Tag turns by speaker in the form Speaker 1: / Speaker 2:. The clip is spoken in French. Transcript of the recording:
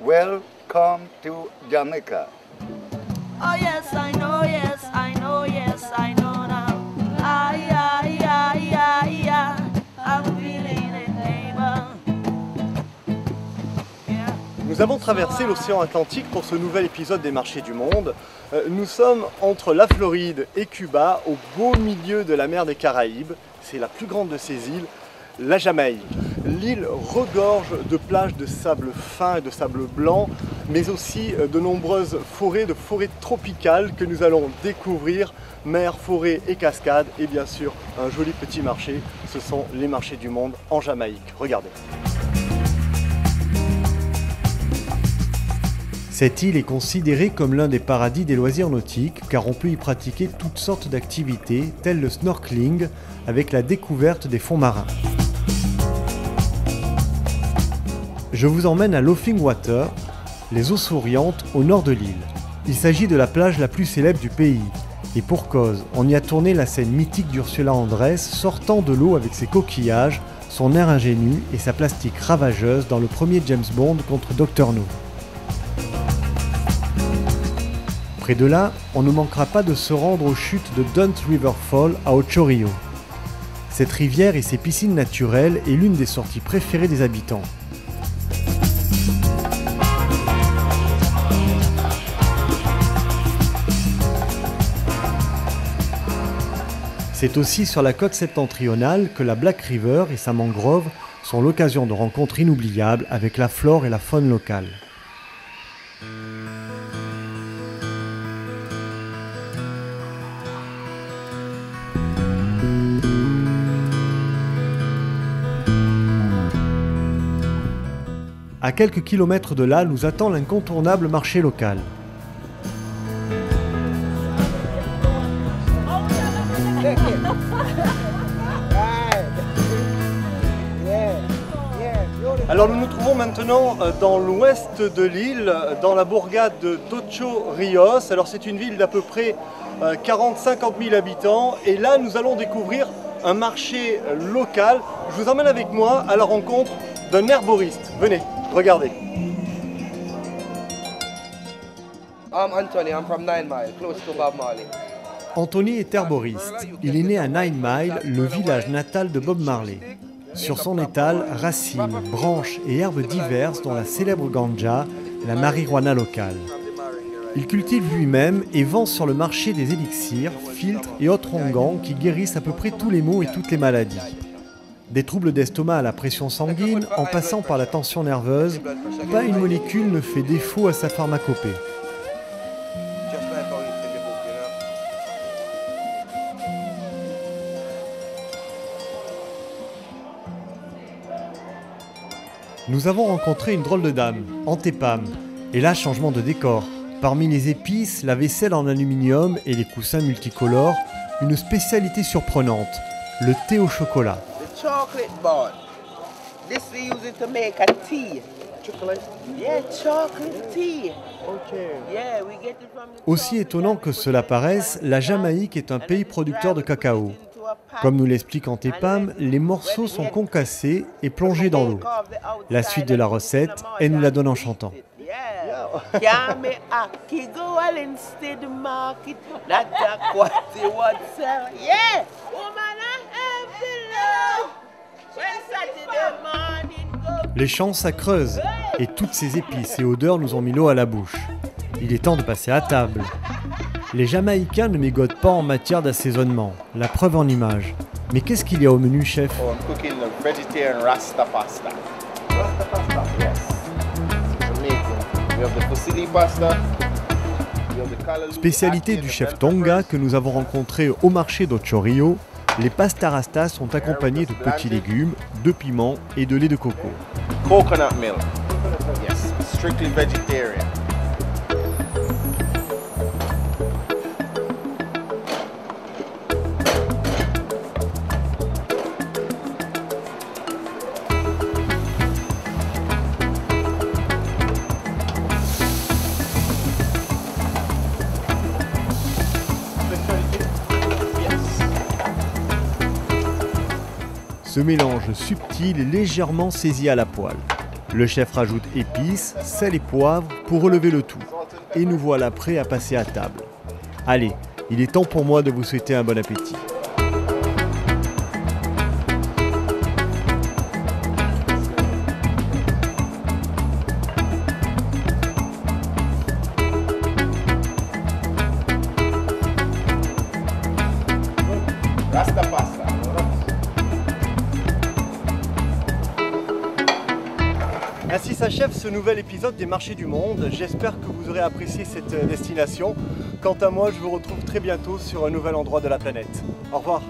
Speaker 1: Welcome to Jamaica.
Speaker 2: Oh yes, I know, yes, I know, yes, I know now. Ah, yeah, yeah, yeah, yeah. I'm feeling it, neighbor. Yeah.
Speaker 3: Nous avons traversé l'océan Atlantique pour ce nouvel épisode des Marchés du Monde. Nous sommes entre la Floride et Cuba, au beau milieu de la mer des Caraïbes. C'est la plus grande de ces îles, la Jamaïque. L'île regorge de plages de sable fin et de sable blanc, mais aussi de nombreuses forêts, de forêts tropicales que nous allons découvrir, mer, forêt et cascades, et bien sûr un joli petit marché. Ce sont les Marchés du Monde en Jamaïque. Regardez. Cette île est considérée comme l'un des paradis des loisirs nautiques car on peut y pratiquer toutes sortes d'activités telles le snorkeling avec la découverte des fonds marins. Je vous emmène à Laughing Water, les eaux souriantes au nord de l'île. Il s'agit de la plage la plus célèbre du pays. Et pour cause, on y a tourné la scène mythique d'Ursula Andress sortant de l'eau avec ses coquillages, son air ingénu et sa plastique ravageuse dans le premier James Bond contre Dr No. Près de là, on ne manquera pas de se rendre aux chutes de Dunt River Fall à Ocho Rio. Cette rivière et ses piscines naturelles est l'une des sorties préférées des habitants. C'est aussi sur la côte septentrionale que la Black River et sa mangrove sont l'occasion de rencontres inoubliables avec la flore et la faune locale. À quelques kilomètres de là, nous attend l'incontournable marché local. Alors nous nous trouvons maintenant dans l'ouest de l'île, dans la bourgade d'Ocho Rios. Alors c'est une ville d'à peu près 40-50 000 habitants et là nous allons découvrir un marché local. Je vous emmène avec moi à la rencontre d'un herboriste. Venez, regardez.
Speaker 4: Anthony, I'm from 9 Mile, close to Bob Marley.
Speaker 3: Anthony est herboriste. Il est né à Nine Mile, le village natal de Bob Marley. Sur son étal, racines, branches et herbes diverses dont la célèbre ganja, la marijuana locale. Il cultive lui-même et vend sur le marché des élixirs, filtres et autres onguents qui guérissent à peu près tous les maux et toutes les maladies. Des troubles d'estomac à la pression sanguine, en passant par la tension nerveuse, pas une molécule ne fait défaut à sa pharmacopée. Nous avons rencontré une drôle de dame, Antépam, et là changement de décor. Parmi les épices, la vaisselle en aluminium et les coussins multicolores, une spécialité surprenante, le thé au chocolat.
Speaker 4: The chocolate ball. This we use it to make a tea. Chocolate? Yeah, chocolate tea.
Speaker 3: Okay.
Speaker 4: Yeah, we get it from the
Speaker 3: Aussi étonnant que cela paraisse, la Jamaïque est un pays producteur de cacao. Comme nous l'explique Antépam, les morceaux sont concassés et plongés dans l'eau. La suite de la recette, elle nous la donne en chantant. Les champs, ça creuse, et toutes ces épices et odeurs nous ont mis l'eau à la bouche. Il est temps de passer à table. Les Jamaïcains ne mégotent pas en matière d'assaisonnement, la preuve en image. Mais qu'est-ce qu'il y a au menu, chef?
Speaker 5: Oh, I'm cooking the vegetarian Rasta pasta. Rasta pasta? Yes. It's amazing. We have the fusilli pasta. We have the callaloo.
Speaker 3: Spécialité du chef Tonga que nous avons rencontré au marché d'Ocho Rio, les pasta rastas sont accompagnés de petits légumes, de piments et de lait de coco.
Speaker 5: Coconut milk. Yes, strictly vegetarian.
Speaker 3: Ce mélange subtil est légèrement saisi à la poêle. Le chef rajoute épices, sel et poivre pour relever le tout. Et nous voilà prêts à passer à table. Allez, il est temps pour moi de vous souhaiter un bon appétit.
Speaker 5: Rasta pasta.
Speaker 3: Ainsi s'achève ce nouvel épisode des Marchés du Monde. J'espère que vous aurez apprécié cette destination. Quant à moi, je vous retrouve très bientôt sur un nouvel endroit de la planète. Au revoir.